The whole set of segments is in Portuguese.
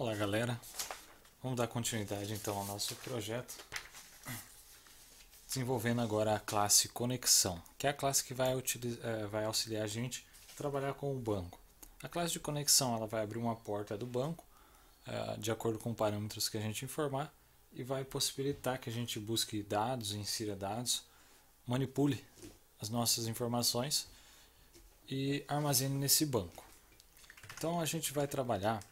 Olá galera, vamos dar continuidade então ao nosso projeto, desenvolvendo agora a classe conexão, que é a classe que vai auxiliar a gente a trabalhar com o banco. A classe de conexão ela vai abrir uma porta do banco, de acordo com parâmetros que a gente informar, e vai possibilitar que a gente busque dados, insira dados, manipule as nossas informações e armazene nesse banco. Então a gente vai trabalhar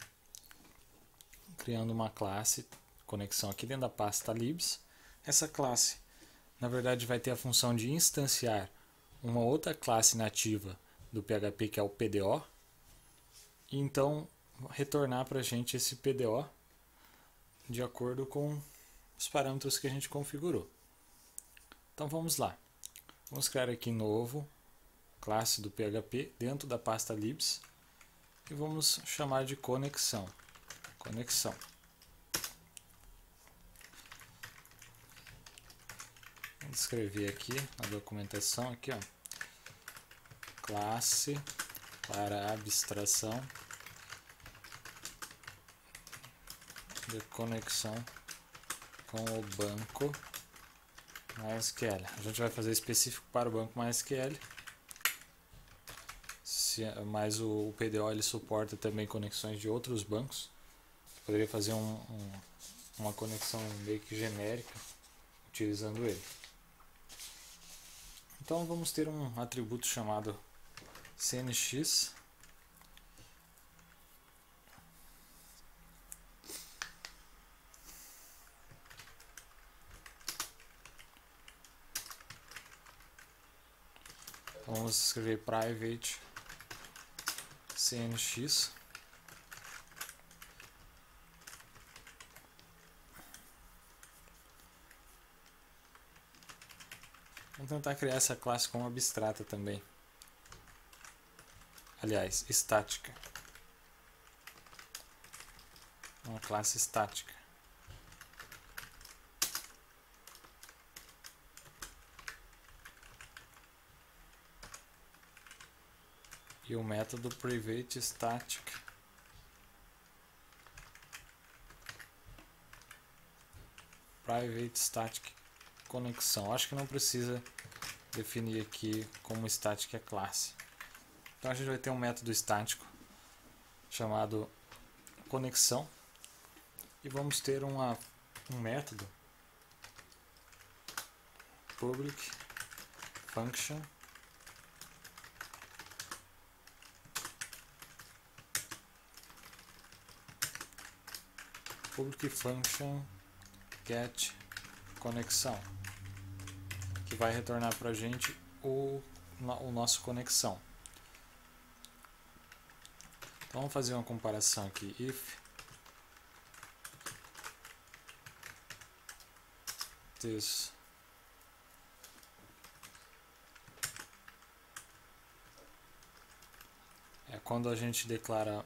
criando uma classe conexão aqui dentro da pasta libs. Essa classe, na verdade, vai ter a função de instanciar uma outra classe nativa do PHP, que é o PDO, e então retornar para a gente esse PDO de acordo com os parâmetros que a gente configurou. Então vamos lá. Vamos criar aqui novo classe do PHP dentro da pasta libs e vamos chamar de conexão. Conexão. Vou escrever aqui na documentação aqui, ó, classe para abstração de conexão com o banco MySQL. A gente vai fazer específico para o banco MySQL, mas o PDO ele suporta também conexões de outros bancos. Poderia fazer uma conexão meio que genérica utilizando ele. Então vamos ter um atributo chamado cnx vamos escrever private cnx Vamos tentar criar essa classe como abstrata também. Aliás, estática. Uma classe estática. E o método private static conexão. Acho que não precisa definir aqui como static é classe. Então a gente vai ter um método estático chamado conexão e vamos ter um método public function get conexão, que vai retornar para a gente o nosso conexão. Então vamos fazer uma comparação aqui. If this quando a gente declara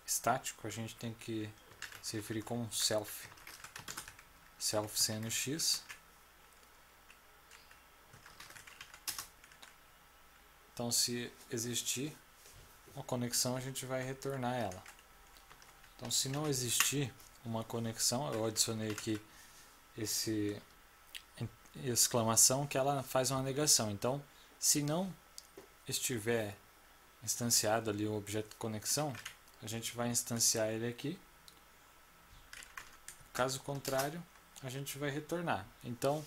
estático, a gente tem que se referir como self cnx. Então se existir uma conexão, a gente vai retornar ela. Então se não existir uma conexão, eu adicionei aqui esse exclamação que ela faz uma negação. Então se não estiver instanciado ali o objeto de conexão, a gente vai instanciar ele aqui. Caso contrário, a gente vai retornar. Então,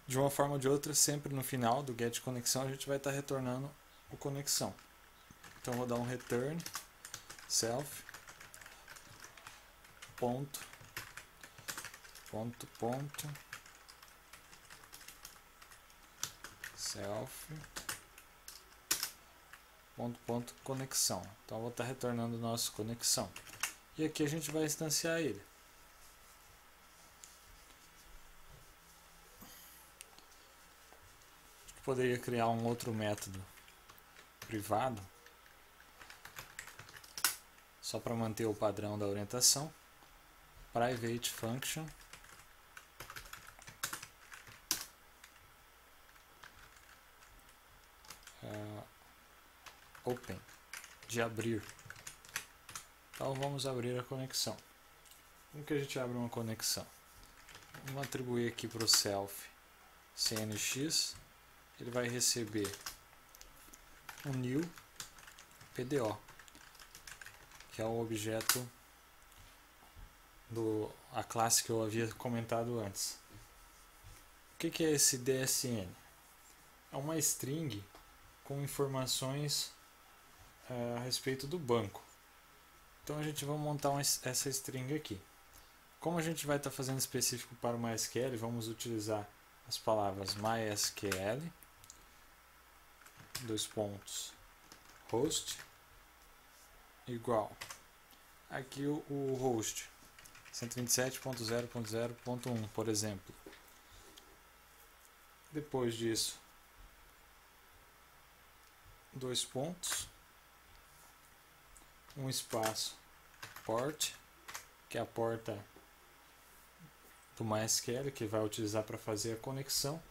de uma forma ou de outra, sempre no final do get conexão, a gente vai estar retornando o conexão. Então, vou dar um return self conexão. Então, vou estar retornando o nosso conexão. E aqui a gente vai instanciar ele. Poderia criar um outro método privado só para manter o padrão da orientação. Private function open, de abrir. Então vamos abrir a conexão. Como que a gente abre uma conexão? Vamos atribuir aqui para o self cnx, ele vai receber um new PDO, que é o objeto a classe que eu havia comentado antes. O que é esse DSN? É uma string com informações a respeito do banco. Então a gente vai montar essa string aqui. Como a gente vai estar fazendo específico para o MySQL, vamos utilizar as palavras MySQL, host, igual. Aqui o host, 127.0.0.1, por exemplo. Depois disso, dois pontos, um espaço, port, que é a porta do MySQL que vai utilizar para fazer a conexão.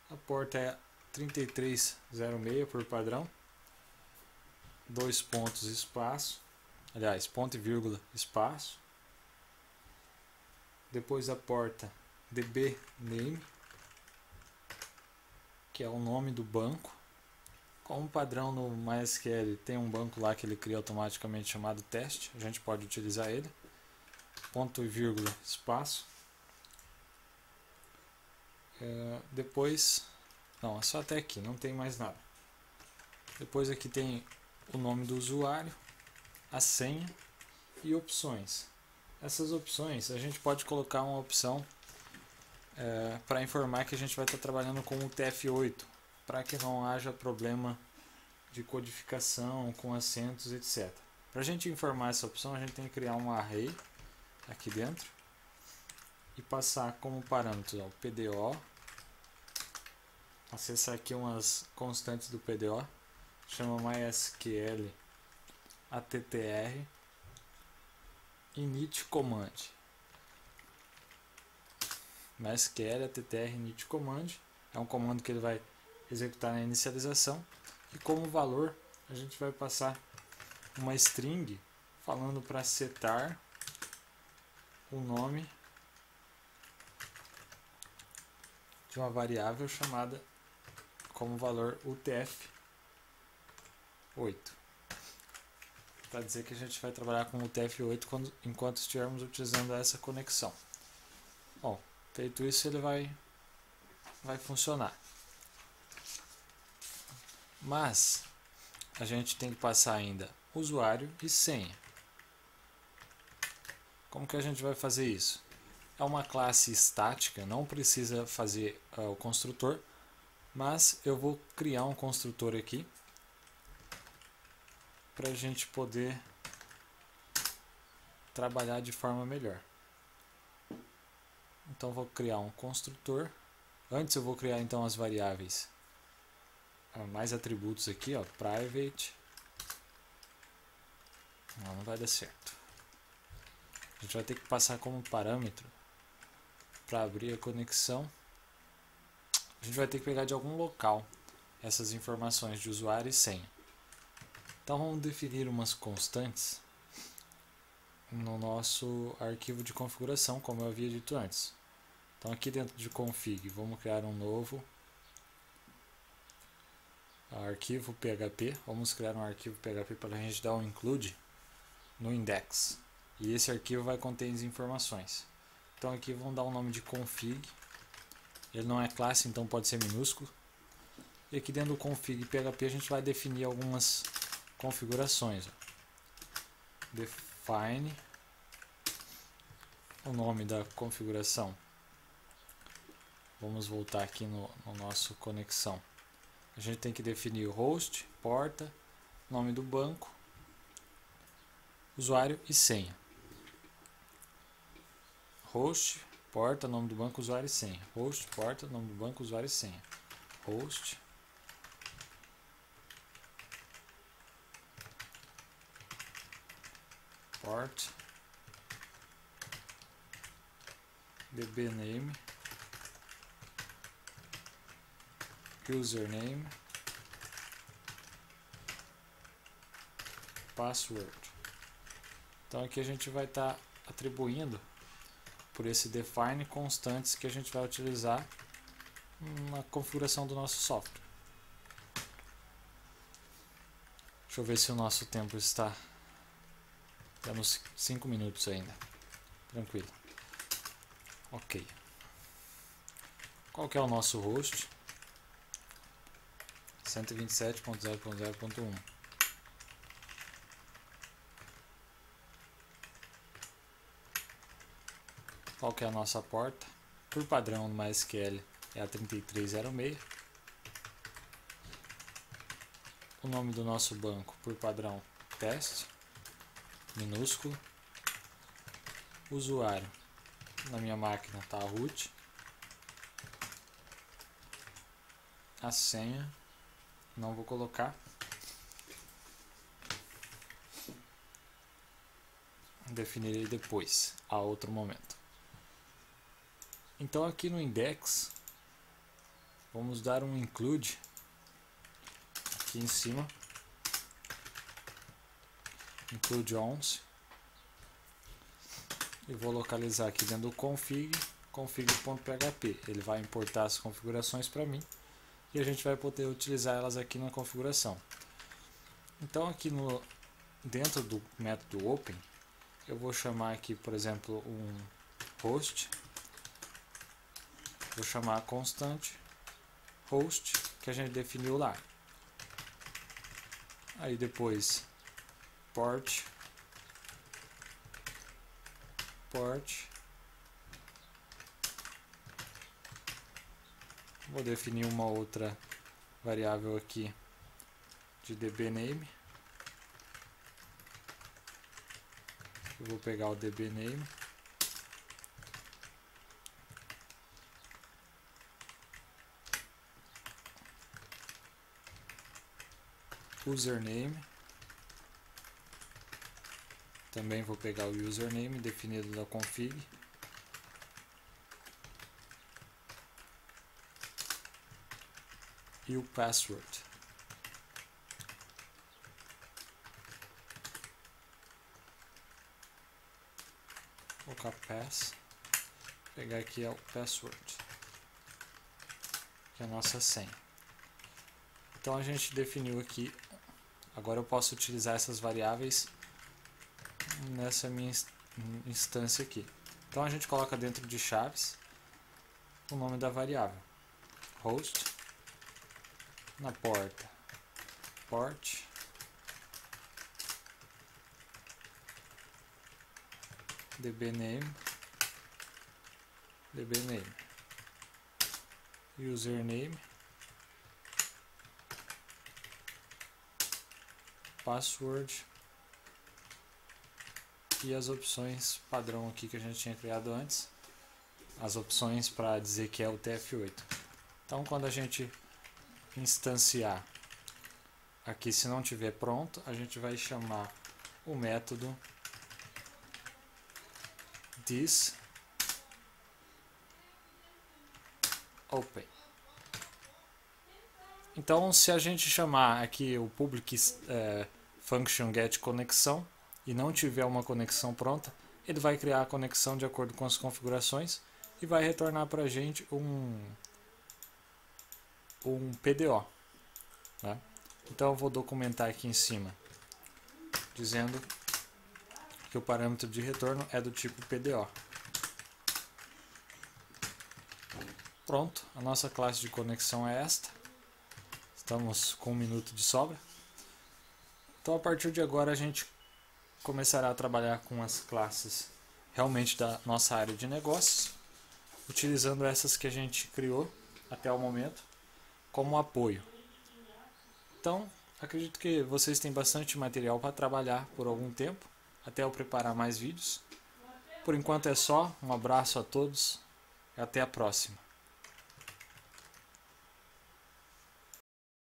A porta é 3306 por padrão, dois pontos, espaço, aliás, ponto e vírgula, espaço. Depois a porta dbName, que é o nome do banco. Como padrão no MySQL tem um banco lá que ele cria automaticamente chamado teste, a gente pode utilizar ele. Ponto e vírgula, espaço. Depois, não, é só até aqui, não tem mais nada. Depois aqui tem o nome do usuário, a senha e opções. Essas opções a gente pode colocar uma opção para informar que a gente vai estar trabalhando com o TF8, para que não haja problema de codificação com acentos, etc. Para a gente informar essa opção, a gente tem que criar um array aqui dentro e passar como parâmetro o PDO, acessar aqui umas constantes do PDO, chama MySQL attr init command. MySQL attr init command é um comando que ele vai executar na inicialização, e como valor a gente vai passar uma string falando para setar o nome de uma variável chamada como valor UTF-8, para dizer que a gente vai trabalhar com o UTF-8 enquanto estivermos utilizando essa conexão. Bom, feito isso, ele vai funcionar. Mas a gente tem que passar ainda usuário e senha. Como que a gente vai fazer isso? É uma classe estática, não precisa fazer o construtor, mas eu vou criar um construtor aqui para a gente poder trabalhar de forma melhor. Então vou criar um construtor. Antes eu vou criar então as variáveis, mais atributos aqui, ó, private. Não vai dar certo. A gente vai ter que passar como parâmetro para abrir a conexão. A gente vai ter que pegar de algum local essas informações de usuário e senha. Então vamos definir umas constantes no nosso arquivo de configuração, como eu havia dito antes. Então aqui dentro de config, vamos criar um novo arquivo PHP. Vamos criar um arquivo PHP para a gente dar um include no index. E esse arquivo vai conter as informações. Então aqui vamos dar o nome de config. Ele não é classe, então pode ser minúsculo. E aqui dentro do config PHP a gente vai definir algumas configurações. Define o nome da configuração. Vamos voltar aqui no nosso conexão. A gente tem que definir o host, porta, nome do banco, usuário e senha. Host, porta, nome do banco, usuário e senha. Host, porta, nome do banco, usuário e senha. Host, port, dbName, username, password. Então aqui a gente vai estar atribuindo por esse define constantes que a gente vai utilizar na configuração do nosso software. Deixa eu ver se o nosso tempo está dando 5 minutos ainda. Tranquilo. Ok. Qual que é o nosso host? 127.0.0.1. Qual que é a nossa porta? Por padrão no MySQL é a 3306. O nome do nosso banco, por padrão, teste, minúsculo. Usuário, na minha máquina está root. A senha, não vou colocar. Definirei depois, a outro momento. Então aqui no index, vamos dar um include aqui em cima, include 11, e vou localizar aqui dentro do config.php. Ele vai importar as configurações para mim e a gente vai poder utilizar elas aqui na configuração. Então aqui dentro do método open, eu vou chamar aqui, por exemplo, um host. Vou chamar constante host, que a gente definiu lá. Aí depois port. Vou definir uma outra variável aqui de dbname. Eu vou pegar o dbname. Username. Também vou pegar o username definido da config. E o password. Vou colocar pass. Pegar aqui o password, que é a nossa senha. Então a gente definiu aqui. Agora eu posso utilizar essas variáveis nessa minha instância aqui. Então a gente coloca dentro de chaves o nome da variável. Host. Na porta, port, dbname, username, password e as opções padrão aqui que a gente tinha criado antes, as opções para dizer que é o TF8. Então quando a gente instanciar aqui, se não tiver pronto, a gente vai chamar o método this open. Então se a gente chamar aqui o public function get conexão e não tiver uma conexão pronta, ele vai criar a conexão de acordo com as configurações e vai retornar para a gente um PDO, né? Então eu vou documentar aqui em cima, dizendo que o parâmetro de retorno é do tipo PDO. Pronto, a nossa classe de conexão é esta. Estamos com 1 minuto de sobra. Então a partir de agora a gente começará a trabalhar com as classes realmente da nossa área de negócios, utilizando essas que a gente criou até o momento como apoio. Então, acredito que vocês têm bastante material para trabalhar por algum tempo, até eu preparar mais vídeos. Por enquanto é só, um abraço a todos e até a próxima.